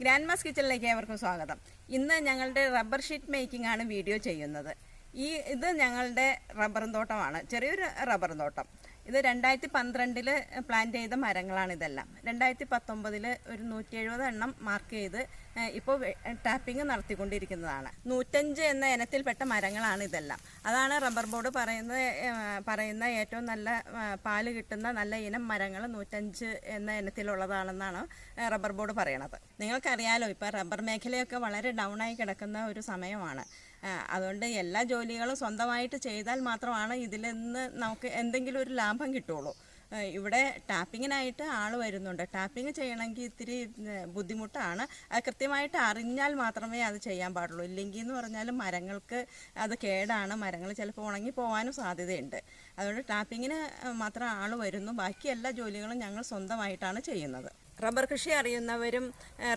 Grand mass കിച്ചണിലേക്ക് ഏവർക്കും സ്വാഗതം. ഇന്ന് ഞങ്ങളുടെ റബ്ബർ ഷീറ്റ് മേക്കിംഗ് ആണ് വീഡിയോ ചെയ്യുന്നത്. ഇത് ഞങ്ങളുടെ റബ്ബർ തോട്ടമാണ്, ചെറിയൊരു റബ്ബർ തോട്ടം. ഇത് 2012 പ്ലാന്റ് ചെയ്ത മരങ്ങളാണ് ഇതെല്ലാം. 2019 ഒരു 170 എണ്ണം മാർക്ക് ചെയ്ത് ഇപ്പോൾ ടാപ്പിംഗ് നടത്തിക്കൊണ്ടിരിക്കുന്നതാണ്. 105 എന്ന ഇനത്തിൽപ്പെട്ട മരങ്ങളാണ് ഇതെല്ലാം. അതാണ് റബ്ബർ ബോർഡ് പറയുന്ന ഏറ്റവും നല്ല പാല് കിട്ടുന്ന നല്ല ഇനം മരങ്ങൾ 105 എന്ന ഇനത്തിലുള്ളതാണെന്നാണ് റബ്ബർ ബോർഡ് പറയണത്. നിങ്ങൾക്കറിയാലോ, ഇപ്പോൾ റബ്ബർ മേഖലയൊക്കെ വളരെ ഡൗണായി കിടക്കുന്ന ഒരു സമയമാണ്. അതുകൊണ്ട് എല്ലാ ജോലികളും സ്വന്തമായിട്ട് ചെയ്താൽ മാത്രമാണ് ഇതിൽ നിന്ന് നമുക്ക് എന്തെങ്കിലും ഒരു ലാഭം കിട്ടുള്ളൂ. ഇവിടെ ടാപ്പിങ്ങിനായിട്ട് ആൾ വരുന്നുണ്ട്. ടാപ്പിംഗ് ചെയ്യണമെങ്കിൽ ഇത്തിരി ബുദ്ധിമുട്ടാണ്. അത് കൃത്യമായിട്ട് അറിഞ്ഞാൽ മാത്രമേ അത് ചെയ്യാൻ പാടുള്ളൂ. ഇല്ലെങ്കിൽ എന്ന് പറഞ്ഞാൽ മരങ്ങൾക്ക് അത് കേടാണ്. മരങ്ങൾ ചിലപ്പോൾ ഉണങ്ങി പോകാനും സാധ്യതയുണ്ട്. അതുകൊണ്ട് ടാപ്പിങ്ങിന് മാത്രം ആൾ വരുന്നു. ബാക്കി എല്ലാ ജോലികളും ഞങ്ങൾ സ്വന്തമായിട്ടാണ് ചെയ്യുന്നത്. റബ്ബർ കൃഷി അറിയുന്നവരും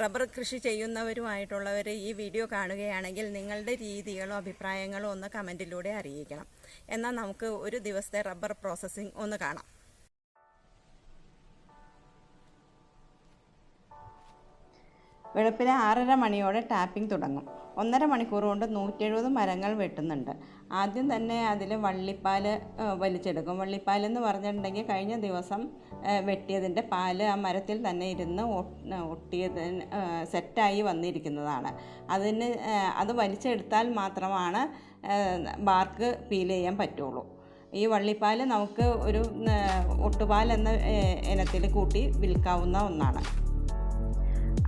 റബ്ബർ കൃഷി ചെയ്യുന്നവരുമായിട്ടുള്ളവർ ഈ വീഡിയോ കാണുകയാണെങ്കിൽ നിങ്ങളുടെ രീതികളോ അഭിപ്രായങ്ങളോ ഒന്ന് കമൻറ്റിലൂടെ അറിയിക്കണം. എന്നാൽ നമുക്ക് ഒരു ദിവസത്തെ റബ്ബർ പ്രോസസ്സിംഗ് ഒന്ന് കാണാം. വെളുപ്പിന് 6:30 മണിയോടെ ടാപ്പിംഗ് തുടങ്ങും. 1.5 മണിക്കൂർ കൊണ്ട് 170 മരങ്ങൾ വെട്ടുന്നുണ്ട്. ആദ്യം തന്നെ അതിൽ വള്ളിപ്പാൽ വലിച്ചെടുക്കും. വള്ളിപ്പാലെന്ന് പറഞ്ഞിട്ടുണ്ടെങ്കിൽ കഴിഞ്ഞ ദിവസം വെട്ടിയതിൻ്റെ പാല് ആ മരത്തിൽ തന്നെ ഇരുന്ന് ഒട്ടിയതിന് സെറ്റായി വന്നിരിക്കുന്നതാണ്. അത് വലിച്ചെടുത്താൽ മാത്രമാണ് ബാർക്ക് പീൽ ചെയ്യാൻ പറ്റുള്ളൂ. ഈ വള്ളിപ്പാൽ നമുക്ക് ഒരു ഒട്ടുപാൽ എന്ന ഇനത്തിൽ കൂട്ടി വിൽക്കാവുന്ന ഒന്നാണ്.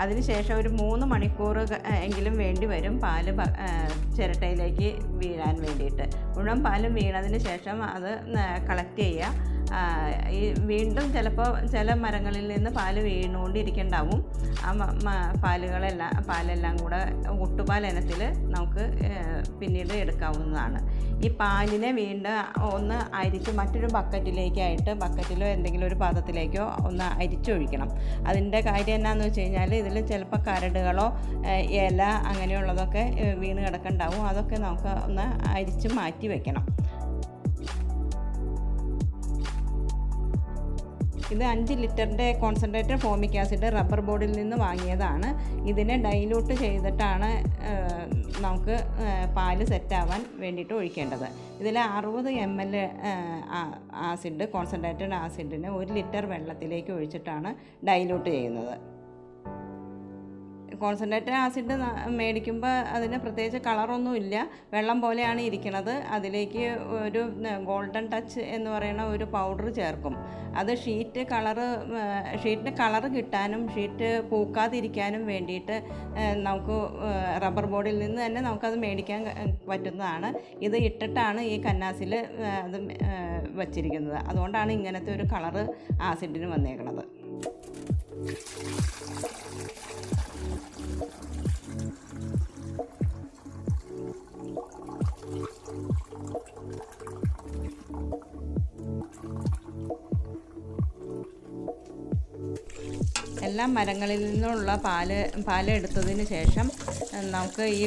അതിനുശേഷം ഒരു 3 മണിക്കൂർ എങ്കിലും വേണ്ടി വരും പാല് ചിരട്ടയിലേക്ക് വീഴാൻ വേണ്ടിയിട്ട്. മുഴുവൻ പാലും വീണതിന് ശേഷം അത് കളക്ട് ചെയ്യുക. വീണ്ടും ചിലപ്പോൾ ചില മരങ്ങളിൽ നിന്ന് പാല് വീണുകൊണ്ടിരിക്കുന്നുണ്ടാവും. ആ പാലെല്ലാം കൂടെ ഒട്ടുപാൽ ഇനത്തിൽ നമുക്ക് പിന്നീട് എടുക്കാവുന്നതാണ്. ഈ പാലിനെ വീണ്ടും ഒന്ന് അരിച്ച് മറ്റൊരു ബക്കറ്റിലോ എന്തെങ്കിലും ഒരു പാത്രത്തിലേക്കോ ഒന്ന് അരിച്ചൊഴിക്കണം. അതിൻ്റെ കാര്യം എന്നാന്ന് വെച്ച് കഴിഞ്ഞാൽ ഇതിൽ ചിലപ്പോൾ കരടുകളോ ഇല അങ്ങനെയുള്ളതൊക്കെ വീണ് കിടക്കുന്നുണ്ടാവും. അതൊക്കെ നമുക്ക് ഒന്ന് അരിച്ച് മാറ്റി വെക്കണം. ഇത് 5 ലിറ്ററിൻ്റെ കോൺസെൻട്രേറ്റഡ് ഫോമിക് ആസിഡ് റബ്ബർ ബോർഡിൽ നിന്ന് വാങ്ങിയതാണ്. ഇതിനെ ഡൈല്യൂട്ട് ചെയ്തിട്ടാണ് നമുക്ക് പാല് സെറ്റാവാൻ വേണ്ടിയിട്ട് ഒഴിക്കേണ്ടത്. ഇതിൽ 60 ml ആസിഡ്, കോൺസെൻട്രേറ്റഡ് ആസിഡിനെ 1 ലിറ്റർ വെള്ളത്തിലേക്ക് ഒഴിച്ചിട്ടാണ് ഡൈല്യൂട്ട് ചെയ്യുന്നത്. കോൺസെൻട്രേറ്റഡ് ആസിഡ് മേടിക്കുമ്പോൾ അതിന് പ്രത്യേകിച്ച് കളറൊന്നുമില്ല, വെള്ളം പോലെയാണ് ഇരിക്കുന്നത്. അതിലേക്ക് ഒരു ഗോൾഡൻ ടച്ച് എന്ന് പറയുന്ന ഒരു പൗഡർ ചേർക്കും. അത് ഷീറ്റിന് കളറ് കിട്ടാനും ഷീറ്റ് പൂക്കാതിരിക്കാനും വേണ്ടിയിട്ട് നമുക്ക് റബ്ബർ ബോർഡിൽ നിന്ന് തന്നെ നമുക്കത് മേടിക്കാൻ പറ്റുന്നതാണ്. ഇത് ഇട്ടിട്ടാണ് ഈ കന്നാസിൽ അത് വച്ചിരിക്കുന്നത്. അതുകൊണ്ടാണ് ഇങ്ങനത്തെ ഒരു കളറ് ആസിഡിന് വന്നേക്കുന്നത്. എല്ലാ മരങ്ങളിൽ നിന്നുള്ള പാല് എടുത്തതിന് ശേഷം നമുക്ക് ഈ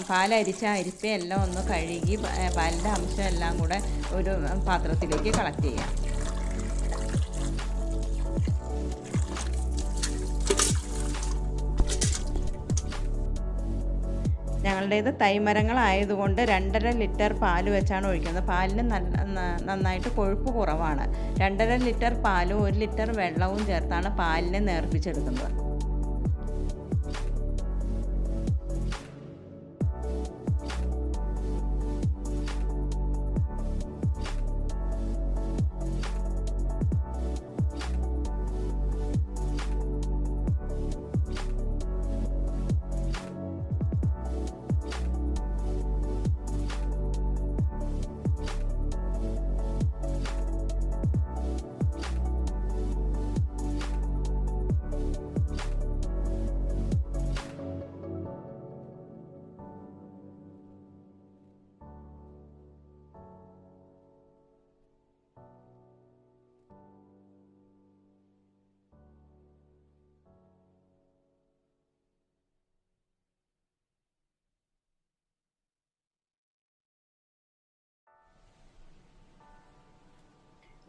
പാലരിച്ച അരിപ്പയെല്ലാം ഒന്ന് കഴുകി പാലിൻ്റെ അംശം എല്ലാം കൂടെ ഒരു പാത്രത്തിലേക്ക് കളക്ട് ചെയ്യാം. ഞങ്ങളുടേത് തൈമരങ്ങളായതുകൊണ്ട് 2.5 ലിറ്റർ പാല് വെച്ചാണ് ഒഴിക്കുന്നത്. പാലിന് നന്നായിട്ട് കൊഴുപ്പ് കുറവാണ്. 2.5 ലിറ്റർ പാലും 1 ലിറ്റർ വെള്ളവും ചേർത്താണ് പാലിനെ നേർപ്പിച്ചെടുക്കുന്നത്.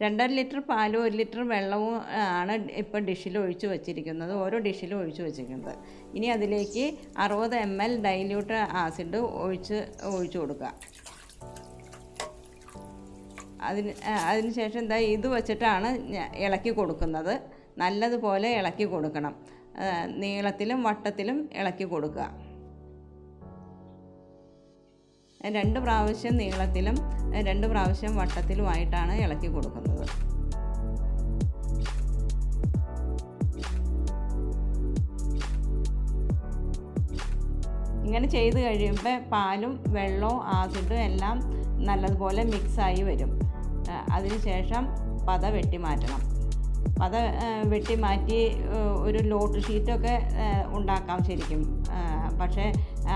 2.5 ലിറ്റർ പാലും 1 ലിറ്റർ വെള്ളവും ആണ് ഇപ്പോൾ ഡിഷിൽ ഒഴിച്ച് വെച്ചിരിക്കുന്നത്, ഓരോ ഡിഷിലും ഒഴിച്ച് വെച്ചിരിക്കുന്നത്. ഇനി അതിലേക്ക് 60 ml ഡൈല്യൂട്ട് ആസിഡ് ഒഴിച്ച് കൊടുക്കുക. അതിനുശേഷം ഇത് വെച്ചിട്ടാണ് ഇളക്കി കൊടുക്കുന്നത്. നല്ലതുപോലെ ഇളക്കി കൊടുക്കണം. നീളത്തിലും വട്ടത്തിലും ഇളക്കി കൊടുക്കുക. 2 പ്രാവശ്യം നീളത്തിലും 2 പ്രാവശ്യം വട്ടത്തിലുമായിട്ടാണ് ഇളക്കി കൊടുക്കുന്നത്. ഇങ്ങനെ ചെയ്ത് കഴിയുമ്പോൾ പാലും വെള്ളവും ആസിഡും എല്ലാം നല്ലതുപോലെ മിക്സായി വരും. അതിനുശേഷം പത വെട്ടി മാറ്റണം. പത വെട്ടി മാറ്റി ഒരു ലോട്ട് ഷീറ്റൊക്കെ ഉണ്ടാക്കാം ശരിക്കും. പക്ഷേ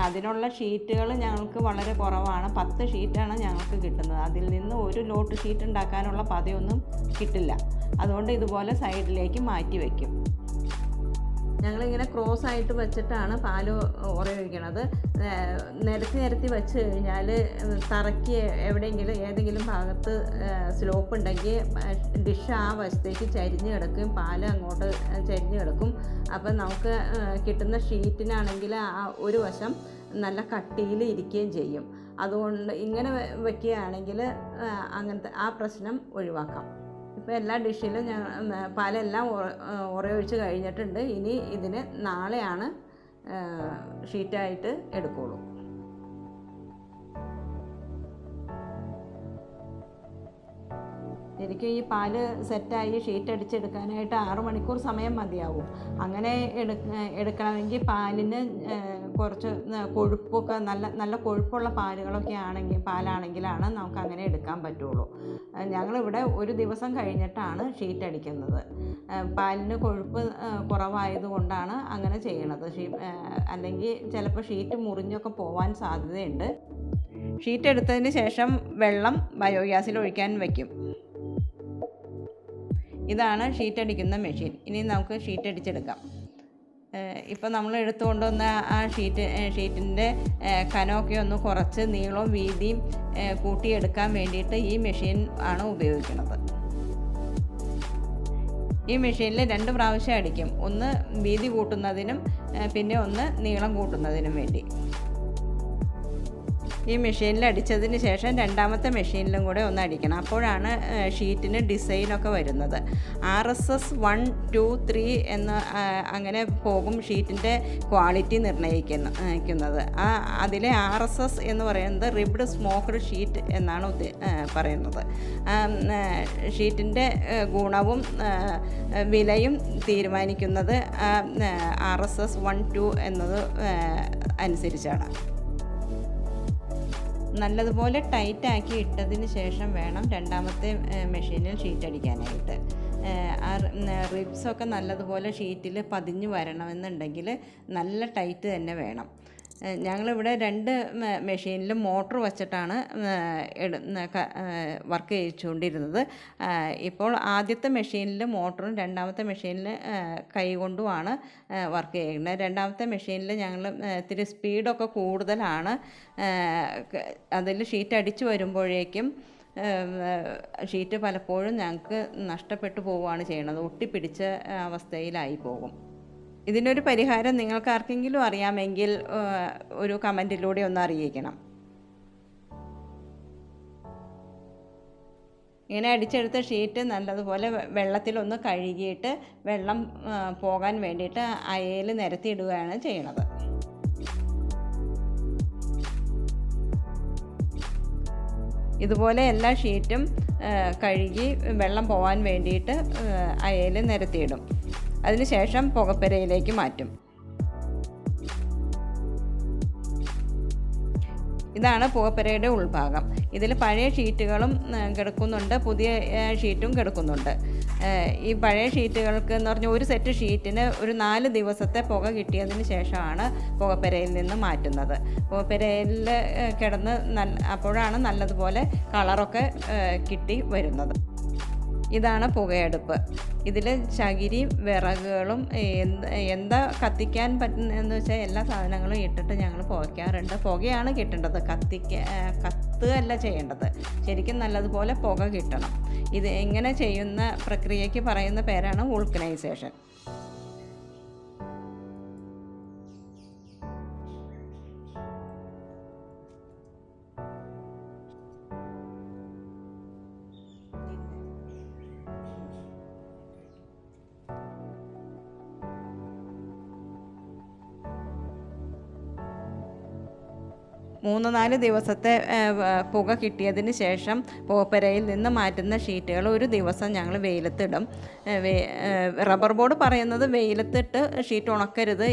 അതിനുള്ള ഷീറ്റുകൾ ഞങ്ങൾക്ക് വളരെ കുറവാണ്. 10 ഷീറ്റാണ് ഞങ്ങൾക്ക് കിട്ടുന്നത്. അതിൽ നിന്ന് ഒരു ലോട്ട് ഷീറ്റ് ഉണ്ടാക്കാനുള്ള പതയൊന്നും കിട്ടില്ല. അതുകൊണ്ട് ഇതുപോലെ സൈഡിലേക്ക് മാറ്റി വയ്ക്കും. ഞങ്ങളിങ്ങനെ ക്രോസ് ആയിട്ട് വെച്ചിട്ടാണ് പാൽ ഉറയൊഴിക്കണത്. നിരത്തി വെച്ച് കഴിഞ്ഞാൽ തറയ്ക്ക് എവിടെയെങ്കിലും ഏതെങ്കിലും ഭാഗത്ത് സ്ലോപ്പ് ഉണ്ടെങ്കിൽ ഡിഷ് ആ വശത്തേക്ക് ചരിഞ്ഞ് കിടക്കും, പാൽ അങ്ങോട്ട് ചരിഞ്ഞ് കിടക്കും. അപ്പം നമുക്ക് കിട്ടുന്ന ഷീറ്റിനാണെങ്കിൽ ആ ഒരു വശം നല്ല കട്ടിയിൽ ഇരിക്കുകയും ചെയ്യും. അതുകൊണ്ട് ഇങ്ങനെ വയ്ക്കുകയാണെങ്കിൽ അങ്ങനത്തെ ആ പ്രശ്നം ഒഴിവാക്കാം. ഇപ്പോൾ എല്ലാ ഡിഷിലും പാലെല്ലാം ഉറയൊഴിച്ച് കഴിഞ്ഞിട്ടുണ്ട്. ഇനി ഇതിന് നാളെയാണ് ഷീറ്റായിട്ട് എടുക്കുകയുള്ളൂ. ശരിക്കും ഈ പാല് സെറ്റായി ഷീറ്റ് അടിച്ചെടുക്കാനായിട്ട് 6 മണിക്കൂർ സമയം മതിയാവും. അങ്ങനെ എടുക്കണമെങ്കിൽ പാലിന് കുറച്ച് കൊഴുപ്പൊക്കെ നല്ല കൊഴുപ്പുള്ള പാലാണെങ്കിലാണ് നമുക്ക് അങ്ങനെ എടുക്കാൻ പറ്റുള്ളൂ. ഞങ്ങളിവിടെ ഒരു ദിവസം കഴിഞ്ഞിട്ടാണ് ഷീറ്റ് അടിക്കുന്നത്. പാലിന് കൊഴുപ്പ് കുറവായതുകൊണ്ടാണ് അങ്ങനെ ചെയ്യണത്. അല്ലെങ്കിൽ ചിലപ്പോൾ ഷീറ്റ് മുറിഞ്ഞൊക്കെ പോവാൻ സാധ്യതയുണ്ട്. ഷീറ്റ് എടുത്തതിന് ശേഷം വെള്ളം ബയോഗ്യാസിൽ ഒഴിക്കാൻ വയ്ക്കും. ഇതാണ് ഷീറ്റ് അടിക്കുന്ന മെഷീൻ. ഇനി നമുക്ക് ഷീറ്റ് അടിച്ചെടുക്കാം. ഇപ്പോൾ നമ്മൾ എടുത്തുകൊണ്ട് വന്ന ആ ഷീറ്റിൻ്റെ കനമൊക്കെ ഒന്ന് കുറച്ച് നീളവും വീതിയും കൂട്ടിയെടുക്കാൻ വേണ്ടിയിട്ട് ഈ മെഷീൻ ആണ് ഉപയോഗിക്കുന്നത്. ഈ മെഷീനിൽ 2 പ്രാവശ്യം അടിക്കും. ഒന്ന് വീതി കൂട്ടുന്നതിനും പിന്നെ ഒന്ന് നീളം കൂട്ടുന്നതിനും വേണ്ടി. ഈ മെഷീനിൽ അടിച്ചതിന് ശേഷം രണ്ടാമത്തെ മെഷീനിലും കൂടെ ഒന്ന് അടിക്കണം. അപ്പോഴാണ് ഷീറ്റിന് ഡിസൈനൊക്കെ വരുന്നത്. RSS 1, 2, 3 എന്ന് അങ്ങനെ പോകും ഷീറ്റിൻ്റെ ക്വാളിറ്റി നിർണ്ണയിക്കുന്നത്. അതിലെ RSS എന്ന് പറയുന്നത് റിബ്ഡ് സ്മോക്ക്ഡ് ഷീറ്റ് എന്നാണ് പറയുന്നത്. ഷീറ്റിൻ്റെ ഗുണവും വിലയും തീരുമാനിക്കുന്നത് RSS 1, 2 എന്നത് അനുസരിച്ചാണ്. നല്ലതുപോലെ ടൈറ്റാക്കി ഇട്ടതിന് ശേഷം വേണം രണ്ടാമത്തെ മെഷീനിൽ ഷീറ്റ് അടിക്കാനായിട്ട്. റിബ്സൊക്കെ നല്ലതുപോലെ ഷീറ്റിൽ പതിഞ്ഞ് വരണമെന്നുണ്ടെങ്കിൽ നല്ല ടൈറ്റ് തന്നെ വേണം. ഞങ്ങളിവിടെ 2 മെഷീനിലും മോട്ടർ വച്ചിട്ടാണ് വർക്ക് ചെയ്യിച്ചുകൊണ്ടിരുന്നത്. ഇപ്പോൾ ആദ്യത്തെ മെഷീനിൽ മോട്ടറും രണ്ടാമത്തെ മെഷീനിൽ കൈകൊണ്ടുമാണ് വർക്ക് ചെയ്യുന്നത്. രണ്ടാമത്തെ മെഷീനിൽ ഞങ്ങൾ ഇത്തിരി സ്പീഡൊക്കെ കൂടുതലാണ്. അതിൽ ഷീറ്റ് അടിച്ചു വരുമ്പോഴേക്കും ഷീറ്റ് പലപ്പോഴും ഞങ്ങൾക്ക് നഷ്ടപ്പെട്ടു പോവുകയാണ് ചെയ്യുന്നത്. ഒട്ടിപ്പിടിച്ച അവസ്ഥയിലായി പോകും. ഇതിനൊരു പരിഹാരം നിങ്ങൾക്ക് ആർക്കെങ്കിലും അറിയാമെങ്കിൽ ഒരു കമൻറ്റിലൂടെ ഒന്ന് അറിയിക്കണം. ഇങ്ങനെ അടിച്ചെടുത്ത ഷീറ്റ് നല്ലതുപോലെ വെള്ളത്തിലൊന്ന് കഴുകിയിട്ട് വെള്ളം പോകാൻ വേണ്ടിയിട്ട് അയയിൽ നിരത്തിയിടുകയാണ് ചെയ്യണത്. ഇതുപോലെ എല്ലാ ഷീറ്റും കഴുകി വെള്ളം പോകാൻ വേണ്ടിയിട്ട് അയയിൽ നിരത്തിയിടും. അതിനുശേഷം പുകപ്പുരയിലേക്ക് മാറ്റും. ഇതാണ് പുകപ്പുരയുടെ ഉൾഭാഗം. ഇതിൽ പഴയ ഷീറ്റുകളും കിടക്കുന്നുണ്ട്, പുതിയ ഷീറ്റും കിടക്കുന്നുണ്ട്. ഈ പഴയ ഷീറ്റുകൾക്ക് എന്ന് പറഞ്ഞാൽ ഒരു സെറ്റ് ഷീറ്റിന് ഒരു 4 ദിവസത്തെ പുക കിട്ടിയതിന് ശേഷമാണ് പുകപ്പുരയിൽ നിന്ന് മാറ്റുന്നത്. പുകപ്പുരയിൽ കിടന്ന് അപ്പോഴാണ് നല്ലതുപോലെ കളറൊക്കെ കിട്ടി വരുന്നത്. ഇതാണ് പുകയടുപ്പ്. ഇതിൽ ചകിരി, വിറകുകളും എന്താ കത്തിക്കാൻ പറ്റുന്നതെന്ന് വെച്ചാൽ എല്ലാ സാധനങ്ങളും ഇട്ടിട്ട് ഞങ്ങൾ പുകയ്ക്കാറുണ്ട്. പുകയാണ് കിട്ടേണ്ടത്, കത്തുകയല്ല ചെയ്യേണ്ടത്. ശരിക്കും നല്ലതുപോലെ പുക കിട്ടണം. ഇത് ഇങ്ങനെ ചെയ്യുന്ന പ്രക്രിയയ്ക്ക് പറയുന്ന പേരാണ് വോൾക്കനൈസേഷൻ. മൂന്ന് 4 ദിവസത്തെ പുക കിട്ടിയതിന് ശേഷം പോപ്പരയിൽ നിന്ന് മാറ്റുന്ന ഷീറ്റുകൾ ഒരു ദിവസം ഞങ്ങൾ വെയിലത്തിടും. റബ്ബർ ബോർഡ് പറയുന്നത് വെയിലത്തിട്ട് ഷീറ്റ് ഉണക്കരുത്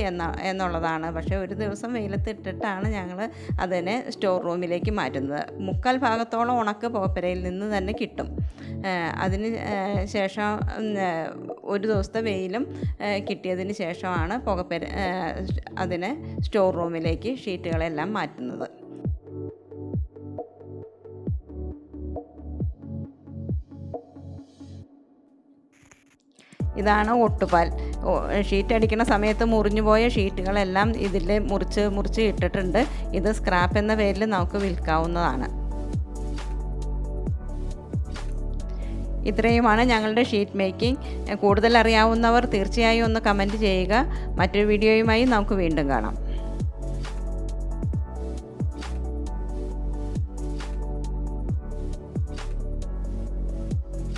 എന്നുള്ളതാണ്. പക്ഷേ ഒരു ദിവസം വെയിലത്തിട്ടിട്ടാണ് ഞങ്ങൾ അതിനെ സ്റ്റോർ റൂമിലേക്ക് മാറ്റുന്നത്. 3/4 ഭാഗത്തോളം ഉണക്ക് പോപ്പരയിൽ നിന്ന് തന്നെ കിട്ടും. അതിന് ശേഷം ഒരു ദിവസത്തെ വെയിലും കിട്ടിയതിന് ശേഷമാണ് അതിനെ സ്റ്റോർ റൂമിലേക്ക് ഷീറ്റുകളെല്ലാം മാറ്റുന്നത്. ഇതാണ് ഒട്ടുപാൽ. ഷീറ്റ് അടിക്കുന്ന സമയത്ത് മുറിഞ്ഞു പോയ ഷീറ്റുകളെല്ലാം ഇതിൽ മുറിച്ച് ഇട്ടിട്ടുണ്ട്. ഇത് സ്ക്രാപ്പ് എന്ന പേരിൽ നമുക്ക് വിൽക്കാവുന്നതാണ്. ഇത്രയുമാണ് ഞങ്ങളുടെ ഷീറ്റ് മേക്കിംഗ്. കൂടുതൽ അറിയാവുന്നവർ തീർച്ചയായും ഒന്ന് കമൻറ്റ് ചെയ്യുക. മറ്റൊരു വീഡിയോയുമായി നമുക്ക് വീണ്ടും കാണാം.